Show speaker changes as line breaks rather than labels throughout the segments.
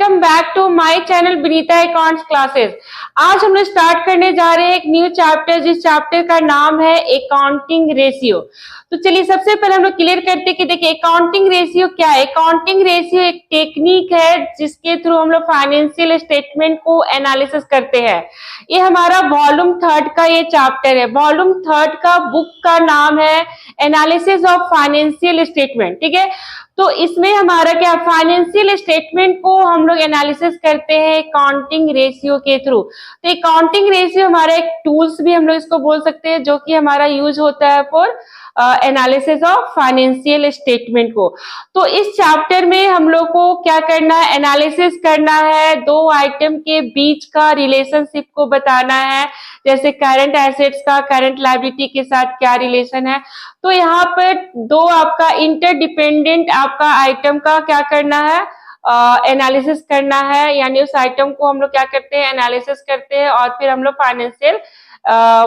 Welcome back to my channel Vinita accounts classes. आज हम लोग स्टार्ट करने जा रहे हैं एक न्यू चैप्टर, जिस चैप्टर का नाम है अकाउंटिंग रेशियो। तो चलिए सबसे पहले हम लोग क्लियर करते हैं कि देखिए अकाउंटिंग रेशियो क्या है। अकाउंटिंग रेशियो एक टेक्निक है जिसके थ्रू हम लोग फाइनेंशियल स्टेटमेंट को एनालिसिस करते हैं। ये हमारा वॉल्यूम 3 का ये चैप्टर है। वॉल्यूम 3 का बुक का नाम है एनालिसिस ऑफ फाइनेंशियल स्टेटमेंट। ठीक है, तो इसमें हमारा क्या फाइनेंशियल स्टेटमेंट को हम लोग एनालिसिस करते हैं अकाउंटिंग रेशियो के थ्रू। तो अकाउंटिंग रेशियो हमारा एक टूल्स भी हम लोग इसको बोल सकते हैं, जो कि हमारा यूज होता है for analysis of financial statement को। तो इस चैप्टर में हम लोग को क्या करना है, एनालिसिस करना है, दो आइटम के बीच का रिलेशनशिप को बताना है, जैसे करंट एसेट्स का करंट लायबिलिटी के साथ क्या रिलेशन है। तो यहाँ पर दो आपका इंटरडिपेंडेंट आपका आइटम का क्या करना है, एनालिसिस करना है, यानी उस आइटम को हम लोग क्या करते हैं, एनालिसिस करते हैं और फिर हम लोग फाइनेंशियल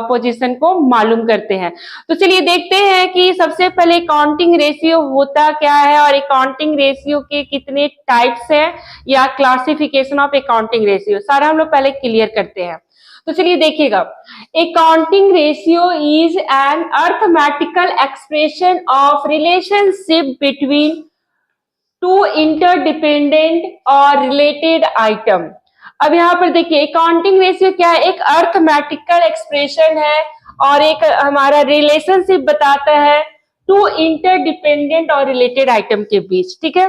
पोजीशन को मालूम करते हैं। तो चलिए देखते हैं कि सबसे पहले अकाउंटिंग रेशियो होता क्या है और अकाउंटिंग रेशियो के कितने टाइप्स हैं या क्लासिफिकेशन ऑफ अकाउंटिंग रेशियो, सारा हम लोग पहले क्लियर करते हैं। तो चलिए देखिएगा, accounting ratio is an arithmetical expression of relationship between two interdependent और रिलेटेड आइटम। अब यहाँ पर देखिए अकाउंटिंग रेशियो क्या है, एक अर्थमेटिकल एक्सप्रेशन है और एक हमारा रिलेशनशिप बताता है टू इंटरडिपेंडेंट और रिलेटेड आइटम के बीच। ठीक है,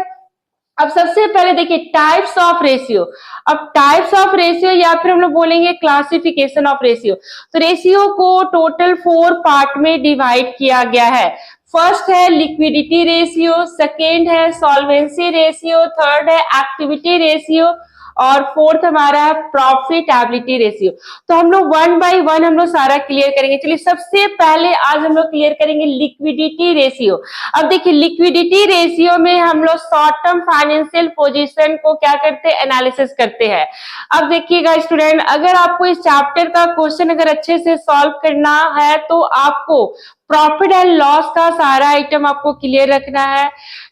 अब सबसे पहले देखिए टाइप्स ऑफ रेशियो। अब टाइप्स ऑफ रेशियो या फिर हम लोग बोलेंगे क्लासिफिकेशन ऑफ रेशियो। तो रेशियो को टोटल 4 पार्ट में डिवाइड किया गया है। फर्स्ट है लिक्विडिटी रेशियो, सेकेंड है सॉल्वेंसी रेशियो, थर्ड है एक्टिविटी रेशियो और फोर्थ हमारा है प्रॉफिटेबिलिटी रेशियो। तो हम लोग 1 बाय 1 हम लोग सारा क्लियर करेंगे। चलिए सबसे पहले आज हम लोग क्लियर करेंगे लिक्विडिटी रेशियो। अब देखिए लिक्विडिटी रेशियो में हम लोग शॉर्ट टर्म फाइनेंशियल पोजीशन को क्या करते हैं, एनालिसिस करते हैं। अब देखिएगा स्टूडेंट, अगर आपको इस चैप्टर का क्वेश्चन अगर अच्छे से सॉल्व करना है तो आपको प्रॉफिट एंड लॉस का सारा आइटम आपको क्लियर रखना है।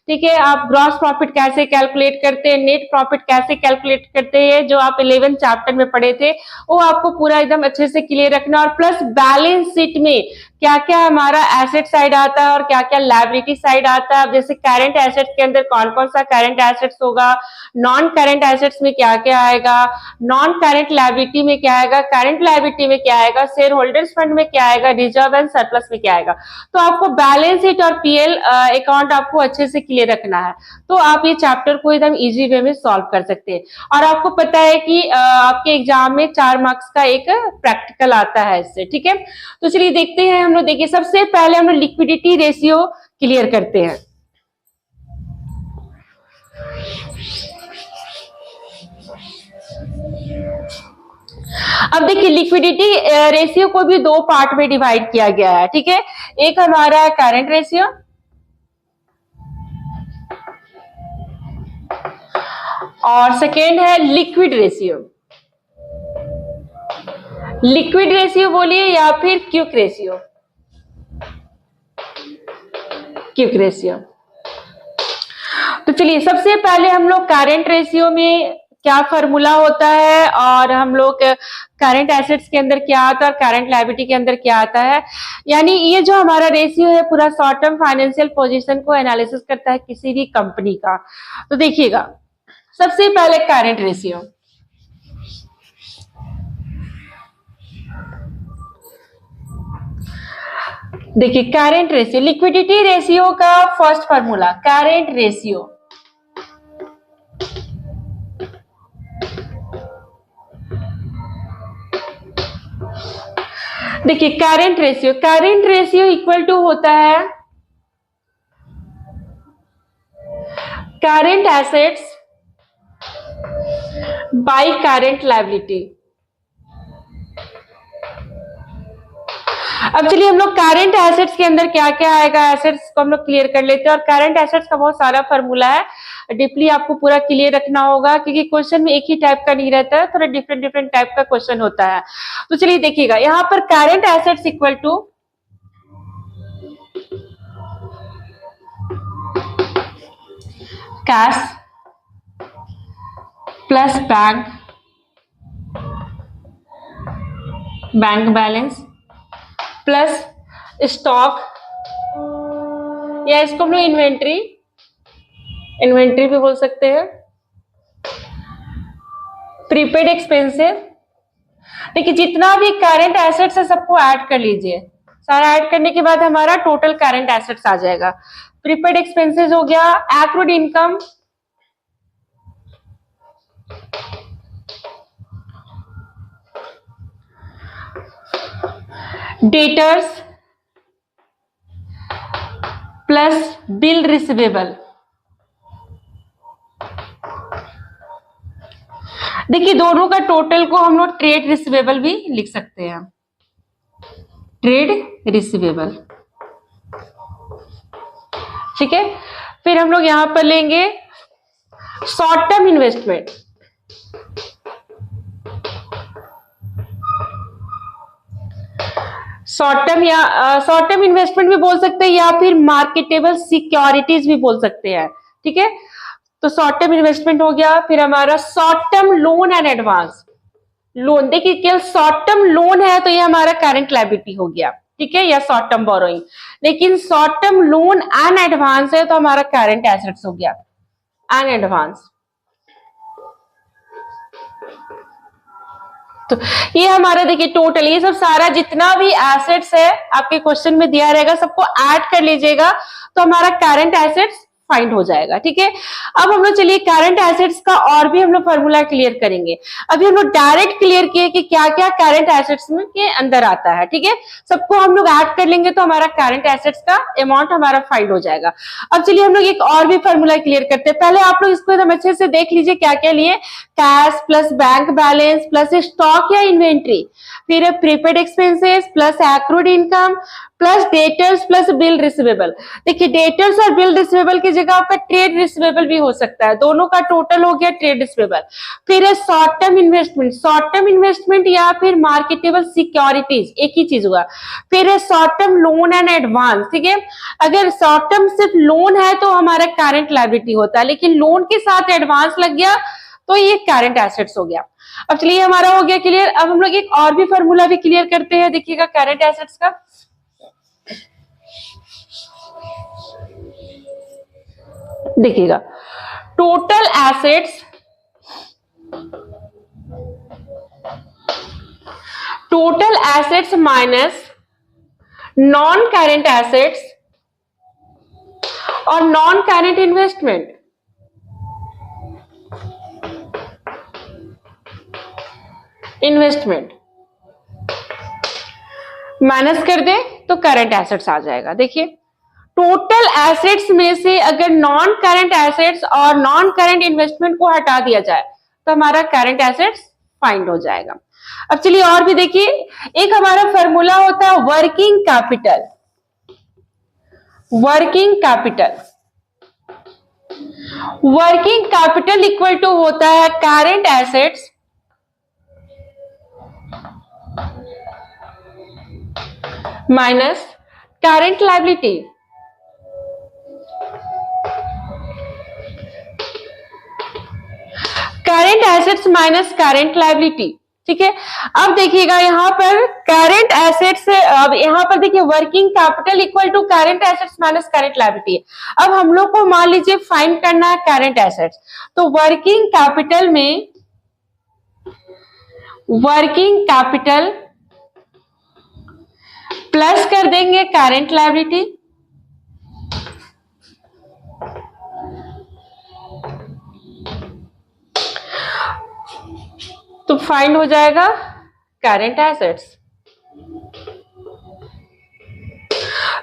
ठीक है, आप ग्रॉस प्रॉफिट कैसे कैलकुलेट करते हैं, नेट प्रॉफिट कैसे कैलकुलेट करते हैं, जो आप 11 चैप्टर में पढ़े थे, वो आपको पूरा एकदम अच्छे से क्लियर रखना। और प्लस बैलेंस शीट में क्या क्या हमारा एसेट साइड आता है और क्या क्या लायबिलिटी साइड आता है। अब जैसे करंट एसेट्स के अंदर कौन कौन सा करंट एसेट्स होगा, नॉन करंट एसेट्स में क्या क्या आएगा, नॉन करंट लायबिलिटी में क्या आएगा, करंट लायबिलिटी में क्या आएगा, शेयर होल्डर्स फंड में क्या आएगा, रिजर्व एंड सरप्लस में क्या आएगा। तो आपको बैलेंस शीट और पीएल अकाउंट आपको अच्छे से क्लियर रखना है, तो आप ये चैप्टर को एकदम इजी वे में सॉल्व कर सकते हैं। और आपको पता है कि आपके एग्जाम में 4 मार्क्स का एक प्रैक्टिकल आता है इससे। ठीक है, तो चलिए देखते हैं हम लोग। देखिए सबसे पहले हम लोग लिक्विडिटी रेशियो क्लियर करते हैं। अब देखिए लिक्विडिटी रेशियो को भी 2 पार्ट में डिवाइड किया गया है। ठीक है, एक हमारा है करंट रेशियो और सेकेंड है लिक्विड रेशियो। लिक्विड रेशियो बोलिए या फिर क्विक रेशियो, क्विक रेशियो। तो चलिए सबसे पहले हम लोग करंट रेशियो में क्या फॉर्मूला होता है और हम लोग करंट एसेट्स के अंदर क्या आता है और करंट लायबिलिटी के अंदर क्या आता है, यानी ये जो हमारा रेशियो है पूरा शॉर्ट टर्म फाइनेंशियल पोजीशन को एनालिसिस करता है किसी भी कंपनी का। तो देखिएगा सबसे पहले करंट रेशियो। देखिए करंट रेशियो, लिक्विडिटी रेशियो का फर्स्ट फॉर्मूला करंट रेशियो। देखिए current ratio, current ratio equal to होता है current assets by current liability. अब चलिए हम लोग करंट एसेट्स के अंदर क्या क्या आएगा, एसेट्स को हम लोग क्लियर कर लेते हैं। और करंट एसेट्स का बहुत सारा फॉर्मूला है, डीपली आपको पूरा क्लियर रखना होगा क्योंकि क्वेश्चन में एक ही टाइप का नहीं रहता है, थोड़ा डिफरेंट डिफरेंट टाइप का क्वेश्चन होता है। तो चलिए देखिएगा यहाँ पर current assets equal to cash plus bank balance plus stock, या इसको हम लोग इन्वेंट्री भी बोल सकते हैं, प्रीपेड एक्सपेंसिव। देखिए जितना भी करंट एसेट्स है सबको ऐड कर लीजिए, सारा ऐड करने के बाद हमारा टोटल करंट एसेट्स आ जाएगा। प्रीपेड एक्सपेंसेस हो गया, accrued income, debtors plus bill receivable. देखिए दोनों का टोटल को हम लोग ट्रेड रिसीवेबल भी लिख सकते हैं, ट्रेड रिसीवेबल, ठीक है। फिर हम लोग यहां पर लेंगे short term investment. Short term investment भी बोल सकते हैं, या फिर मार्केटेबल सिक्योरिटीज भी बोल सकते हैं, ठीक है। तो शॉर्ट टर्म इन्वेस्टमेंट हो गया। फिर हमारा short term loan and advance loan. देखिए केवल शॉर्ट टर्म लोन है तो ये हमारा करंट लायबिलिटी हो गया, ठीक है, या शॉर्ट टर्म बोरोइंग। लेकिन short term loan and advance है तो हमारा करंट एसेट्स हो गया, एंड एडवांस। तो ये हमारा देखिए टोटल, ये सब सारा जितना भी एसेट्स है आपके क्वेश्चन में दिया रहेगा सबको ऐड कर लीजिएगा तो हमारा करंट एसेट्स फाइंड हो जाएगा, ठीक है। अब हम लोग चलिए करंट एसेट्स का और भी हम लोग फॉर्मूला क्लियर करेंगे। अभी हम लोग डायरेक्ट क्लियर किए कि क्या क्या करंट एसेट्स में के अंदर आता है, ठीक है। सबको हम लोग ऐड कर लेंगे तो हमारा करंट एसेट्स का अमाउंट हमारा फाइंड हो जाएगा। अब चलिए हम लोग एक और भी फॉर्मूला क्लियर करते हैं। पहले आप लोग इसको एकदम अच्छे से देख लीजिए क्या क्या लिए, cash plus bank balance plus stock या इन्वेंट्री, फिर prepaid expenses plus accrued income plus debtors plus bill receivable. देखिए डेटर्स और बिल रिसीवेबल की जगह आपका ट्रेड रिसीवेबल भी हो सकता है, दोनों का टोटल हो गया ट्रेड रिसीवेबल। फिर है short term investment, short term investment या फिर मार्केटेबल सिक्योरिटीज, एक ही चीज हुआ। फिर है short term loan and advance, ठीक है। अगर शॉर्ट टर्म सिर्फ लोन है तो हमारा करंट लायबिलिटी होता है, लेकिन लोन के साथ एडवांस लग गया तो ये करंट एसेट्स हो गया। अब चलिए हमारा हो गया क्लियर। अब हम लोग एक और भी फॉर्मूला भी क्लियर करते हैं, देखिएगा करंट एसेट्स का। देखिएगा total assets minus non current assets और नॉन करंट इन्वेस्टमेंट। माइनस कर दे तो करंट एसेट्स आ जाएगा। देखिए टोटल एसेट्स में से अगर नॉन करंट एसेट्स और नॉन करंट इन्वेस्टमेंट को हटा दिया जाए तो हमारा करंट एसेट्स फाइंड हो जाएगा। अब चलिए और भी देखिए, एक हमारा फॉर्मूला होता है working capital. Working capital equal to होता है current assets minus current liability. Current assets minus current liability, ठीक है। अब देखिएगा यहाँ पर करंट एसेट्स, अब यहाँ पर देखिए working capital equal to current assets minus current liability. अब हम लोग को मान लीजिए फाइंड करना है करंट एसेट्स, तो वर्किंग कैपिटल प्लस कर देंगे करंट लायबिलिटी, तो फाइंड हो जाएगा करंट एसेट्स।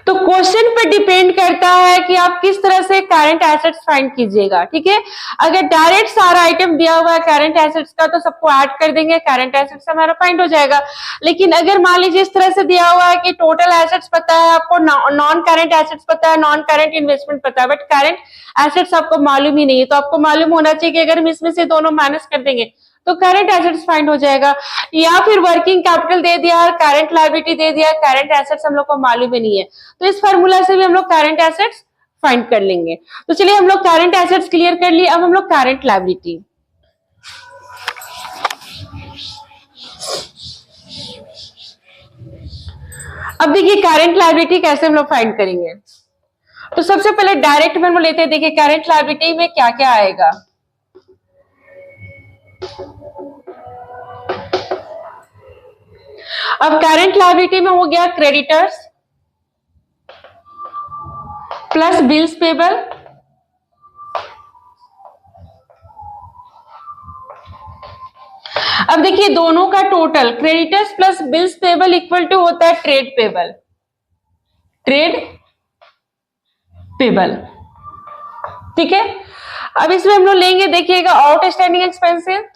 तो क्वेश्चन पे डिपेंड करता है कि आप किस तरह से करंट एसेट्स फाइंड कीजिएगा, ठीक है। अगर डायरेक्ट सारा आइटम दिया हुआ है करंट एसेट्स का तो सबको ऐड कर देंगे, करंट एसेट्स हमारा फाइंड हो जाएगा। लेकिन अगर मान लीजिए इस तरह से दिया हुआ है कि टोटल एसेट्स पता है आपको, नॉन करंट एसेट्स पता है, नॉन करंट इन्वेस्टमेंट पता है, बट करंट एसेट्स आपको मालूम ही नहीं है, तो आपको मालूम होना चाहिए कि अगर हम इसमें से दोनों माइनस कर देंगे तो करंट एसेट्स फाइंड हो जाएगा। या फिर वर्किंग कैपिटल दे दिया, करंट लायबिलिटी दे दिया, करंट एसेट्स हम लोग को मालूम ही नहीं है, तो इस फार्मूला से भी हम लोग करंट एसेट्स फाइंड कर लेंगे। तो चलिए हम लोग करंट एसेट्स क्लियर कर लिए। अब हम लोग करंट लायबिलिटी, अब देखिए करंट लायबिलिटी कैसे हम लोग फाइंड करेंगे। तो सबसे पहले डायरेक्ट में हम लेते हैं, देखिए करंट लायबिलिटी में क्या क्या आएगा। अब करंट लायबिलिटी में हो गया क्रेडिटर्स प्लस बिल्स पेबल अब देखिए दोनों का total creditors plus bills payable equal to होता है ट्रेड पेबल, ठीक है। अब इसमें हम लोग लेंगे, देखिएगा आउटस्टैंडिंग एक्सपेंसिव,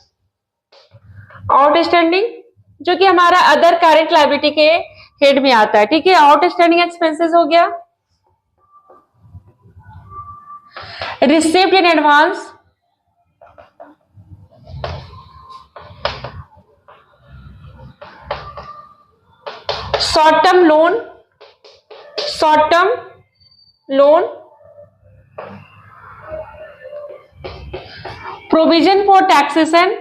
आउटस्टैंडिंग जो कि हमारा अदर करंट लायबिलिटी के हेड में आता है, ठीक है। आउटस्टैंडिंग एक्सपेंसेस हो गया, received in advance, short term loan, provision for taxation,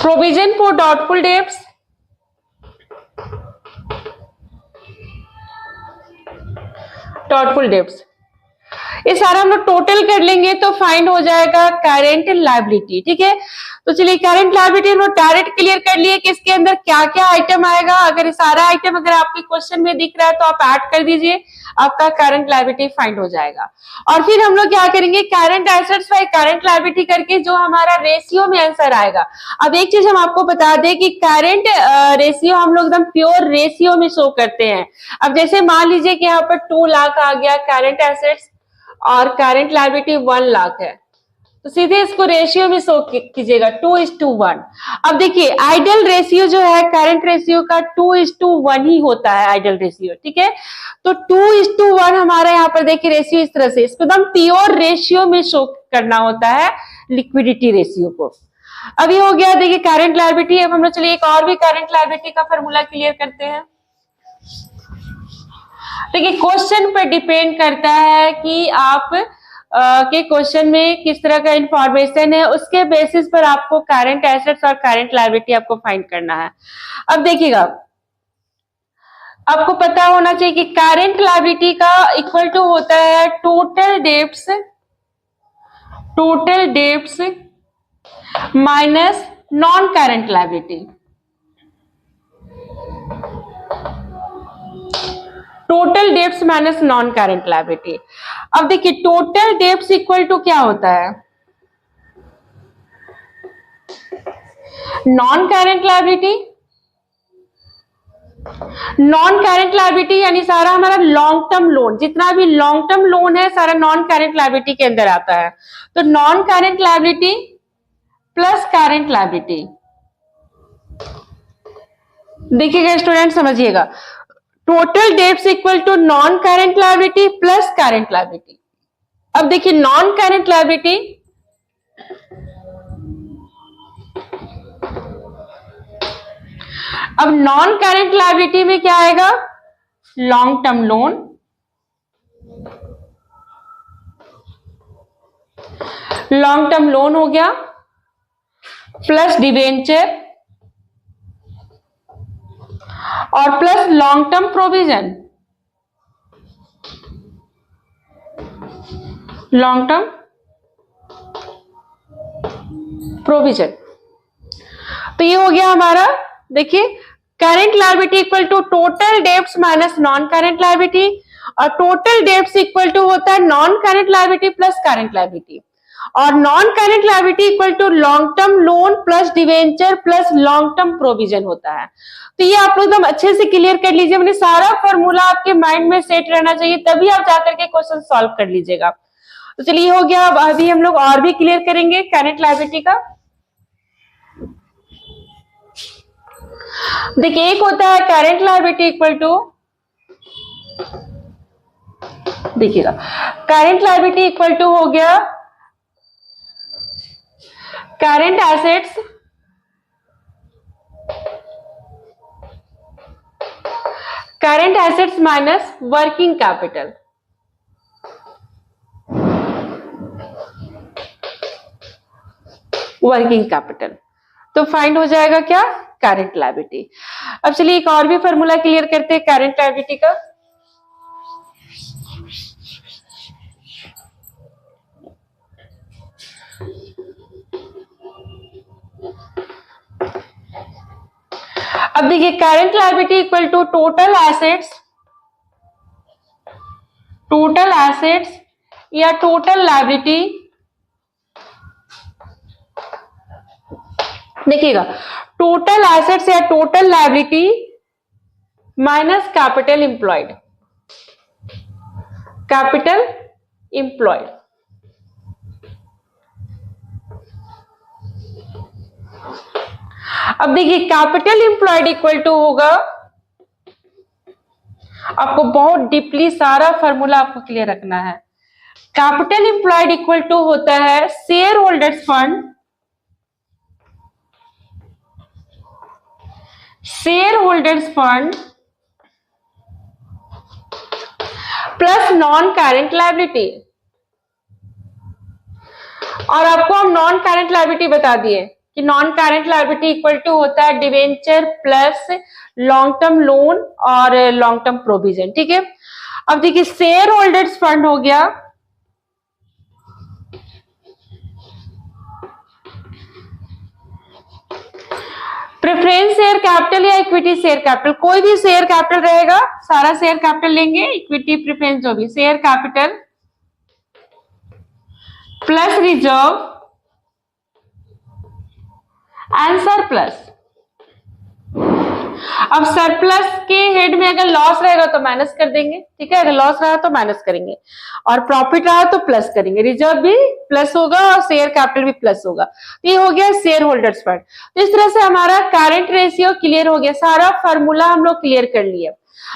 provision for doubtful debts, ये सारा हम लोग टोटल कर लेंगे तो फाइंड हो जाएगा करंट लायबिलिटी, ठीक है। तो चलिए करंट लायबिलिटी हम लोग डायरेक्ट क्लियर कर लिए कि इसके अंदर क्या क्या आइटम आएगा। अगर ये सारा आइटम अगर आपके क्वेश्चन में दिख रहा है तो आप ऐड कर दीजिए, आपका करंट लायबिलिटी फाइंड हो जाएगा। और फिर हम लोग क्या करेंगे, current assets by current liability करके जो हमारा रेशियो में आंसर आएगा। अब एक चीज हम आपको बता दें कि करंट रेशियो हम लोग एकदम प्योर रेशियो में शो करते हैं। अब जैसे मान लीजिए कि यहाँ पर 2 लाख आ गया करंट एसेट्स और करंट लायबिलिटी 1 लाख है, तो सीधे इसको रेशियो में शो कीजिएगा 2:1। अब देखिए आइडियल रेशियो जो है करंट रेशियो का 2:1 ही होता है आइडियल रेशियो, ठीक है। तो 2:1 हमारा यहाँ पर देखिए रेशियो इस तरह से, इसको एकदम प्योर रेशियो में शो करना होता है लिक्विडिटी रेशियो को। अब ये हो गया देखिए करंट लायबिलिटी। अब हम लोग चलिए एक और भी करंट लायबिलिटी का फॉर्मूला क्लियर करते हैं। देखिए क्वेश्चन पर डिपेंड करता है कि आप के क्वेश्चन में किस तरह का इंफॉर्मेशन है, उसके बेसिस पर आपको करंट एसेट्स और करंट लायबिलिटी आपको फाइंड करना है। अब देखिएगा आपको पता होना चाहिए कि करंट लायबिलिटी का इक्वल टू होता है total debts minus non current liability. Total debts minus non current liability. अब देखिए टोटल डेब्ट्स इक्वल टू क्या होता है, non current liability. Non current liability यानी सारा हमारा लॉन्ग टर्म लोन, जितना भी लॉन्ग टर्म लोन है सारा नॉन करंट लायबिलिटी के अंदर आता है। तो non current liability plus current liability, देखिएगा स्टूडेंट समझिएगा, total debts equal to non current liability plus current liability. अब देखिए नॉन करंट लायबिलिटी अब नॉन करंट लायबिलिटी में क्या आएगा, लॉन्ग टर्म लोन हो गया प्लस डिवेंचर और प्लस लॉन्ग टर्म प्रोविजन, तो ये हो गया हमारा। देखिए current liability equal to total debts minus non current liability, और टोटल डेब्ट्स इक्वल टू होता है non current liability plus current liability, और non current liability equal to long term loan plus debenture plus long term provision होता है। तो ये आप लोग एकदम अच्छे से क्लियर कर लीजिए, मैंने सारा फॉर्मूला आपके माइंड में सेट रहना चाहिए, तभी आप जाकर के क्वेश्चन सॉल्व कर लीजिएगा। तो चलिए हो गया। अब अभी हम लोग और भी क्लियर करेंगे करंट लायबिलिटी का। देखिए एक होता है करंट लायबिलिटी इक्वल टू, देखिएगा करंट लायबिलिटी इक्वल टू हो गया current assets minus working capital. Working capital. तो फाइंड हो जाएगा क्या, करंट लायबिलिटी। अब चलिए एक और भी फॉर्मूला क्लियर करते हैं करंट लायबिलिटी का। अब देखिए current liability equal to total assets या टोटल लायबिलिटी। देखिएगा टोटल एसेट्स या total liability minus capital employed. अब देखिए कैपिटल एम्प्लॉयड इक्वल टू होगा, आपको बहुत डीपली सारा फॉर्मूला आपको क्लियर रखना है। कैपिटल एम्प्लॉयड इक्वल टू होता है shareholders fund plus non current liability. और आपको हम नॉन करंट लायबिलिटी बता दिए कि non current liability equal to होता है debenture plus long term loan और लॉन्ग टर्म प्रोविजन। ठीक है, अब देखिए शेयर होल्डर्स फंड हो गया, प्रेफरेंस शेयर कैपिटल या इक्विटी शेयर कैपिटल, कोई भी शेयर कैपिटल रहेगा, सारा शेयर कैपिटल लेंगे, इक्विटी प्रेफरेंस जो भी share capital plus reserve and surplus. अब सरप्लस के हेड में अगर लॉस रहेगा तो माइनस कर देंगे, ठीक है, अगर लॉस रहा तो माइनस करेंगे और प्रॉफिट रहा तो प्लस करेंगे, रिजर्व भी प्लस होगा और शेयर कैपिटल भी प्लस होगा। तो ये हो गया शेयर होल्डर्स फंड। तो इस तरह से हमारा करंट रेशियो क्लियर हो गया, सारा फॉर्मूला हम लोग क्लियर कर लिया।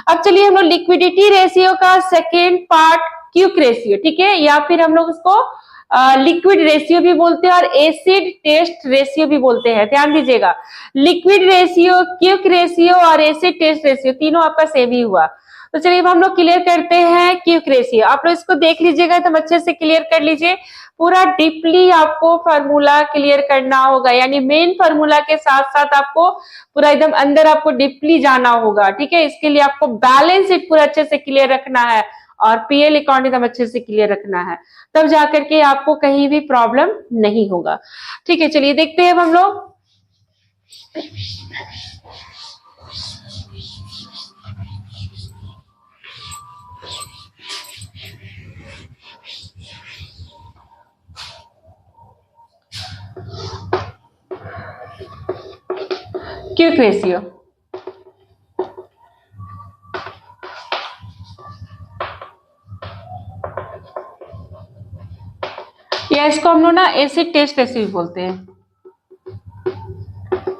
अब चलिए हम लोग लिक्विडिटी रेशियो का सेकेंड पार्ट क्यूक रेशियो, ठीक है, या फिर हम लोग उसको लिक्विड रेशियो भी बोलते हैं और एसिड टेस्ट रेशियो भी बोलते हैं। ध्यान दीजिएगा, लिक्विड रेशियो, क्यूक रेशियो और एसिड टेस्ट रेशियो तीनों आपका सेम ही हुआ। तो चलिए अब हम लोग क्लियर करते हैं क्यूक रेशियो। आप लोग इसको देख लीजिएगा तो अच्छे से क्लियर कर लीजिए, पूरा डीपली आपको फार्मूला क्लियर करना होगा, यानी मेन फार्मूला के साथ साथ आपको पूरा एकदम अंदर आपको डीपली जाना होगा। ठीक है, इसके लिए आपको बैलेंस शीट पूरा अच्छे से क्लियर रखना है और पीएल अकाउंट एकदम अच्छे से क्लियर रखना है, तब जाकर के आपको कहीं भी प्रॉब्लम नहीं होगा। ठीक है, चलिए देखते हैं हम लोग। क्यूक रेशियो, या इसको हम लोग ना एसिड टेस्ट रेशियो भी बोलते हैं,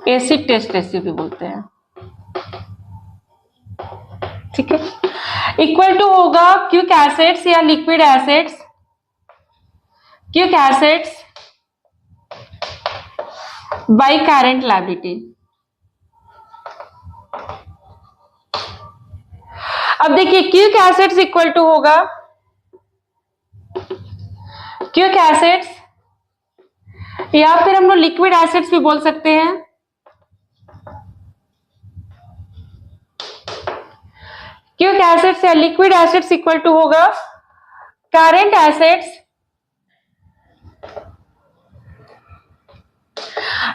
एसिड टेस्ट रेशियो भी बोलते हैं। ठीक है, इक्वल टू होगा क्यूक एसेट्स या liquid assets, quick assets by current liability. अब देखिए क्यूक एसेट्स इक्वल टू होगा, क्यूक एसेट्स या फिर हम लोग लिक्विड एसेट्स भी बोल सकते हैं। क्यूक एसेट्स या लिक्विड एसेट्स इक्वल टू होगा करंट एसेट्स।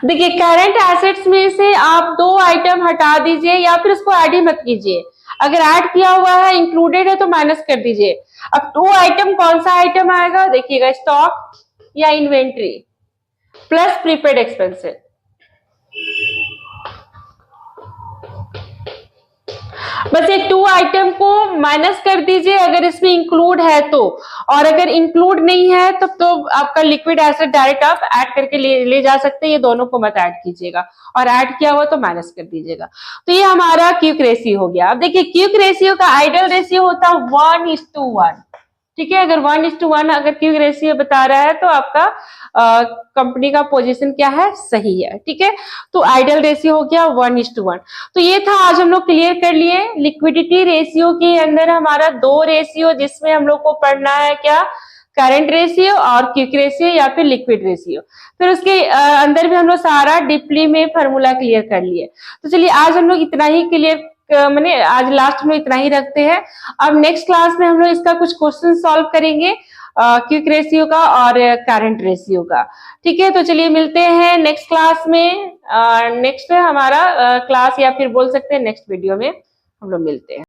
देखिए करंट एसेट्स में से आप दो आइटम हटा दीजिए या फिर उसको ऐड ही मत कीजिए, अगर ऐड किया हुआ है इंक्लूडेड है तो माइनस कर दीजिए। अब दो आइटम, कौन सा आइटम आएगा देखिएगा, स्टॉक या इन्वेंट्री प्लस प्रीपेड एक्सपेंसेस। बस ये टू आइटम को माइनस कर दीजिए अगर इसमें इंक्लूड है तो, और अगर इंक्लूड नहीं है तब तो आपका लिक्विड एसेट डायरेक्ट आप ऐड करके ले जा सकते हैं, ये दोनों को मत ऐड कीजिएगा, और ऐड किया हुआ तो माइनस कर दीजिएगा। तो ये हमारा क्यूक रेशियो हो गया। अब देखिए क्यूक रेशियो का आइडियल रेशियो होता है 1:1। ठीक है, अगर 1:1 अगर क्यूक रेशियो बता रहा है तो आपका कंपनी का पोजीशन क्या है, सही है। ठीक है, तो आइडियल रेशियो हो गया 1:1। तो ये था, आज हम लोग क्लियर कर लिए लिक्विडिटी रेशियो के अंदर हमारा दो रेशियो, जिसमें हम लोग को पढ़ना है क्या, करंट रेशियो और क्विक रेशियो या फिर लिक्विड रेशियो। फिर उसके अंदर भी हम लोग सारा डीपली में फॉर्मूला क्लियर कर लिए। तो चलिए आज हम लोग इतना ही क्लियर मैंने आज लास्ट में इतना ही रखते हैं। अब नेक्स्ट क्लास में हम लोग इसका कुछ क्वेश्चन सॉल्व करेंगे क्विक रेशियो का और करंट रेशियो का। ठीक है, तो चलिए मिलते हैं नेक्स्ट क्लास में। नेक्स्ट हमारा क्लास या फिर बोल सकते हैं नेक्स्ट वीडियो में हम लोग मिलते हैं।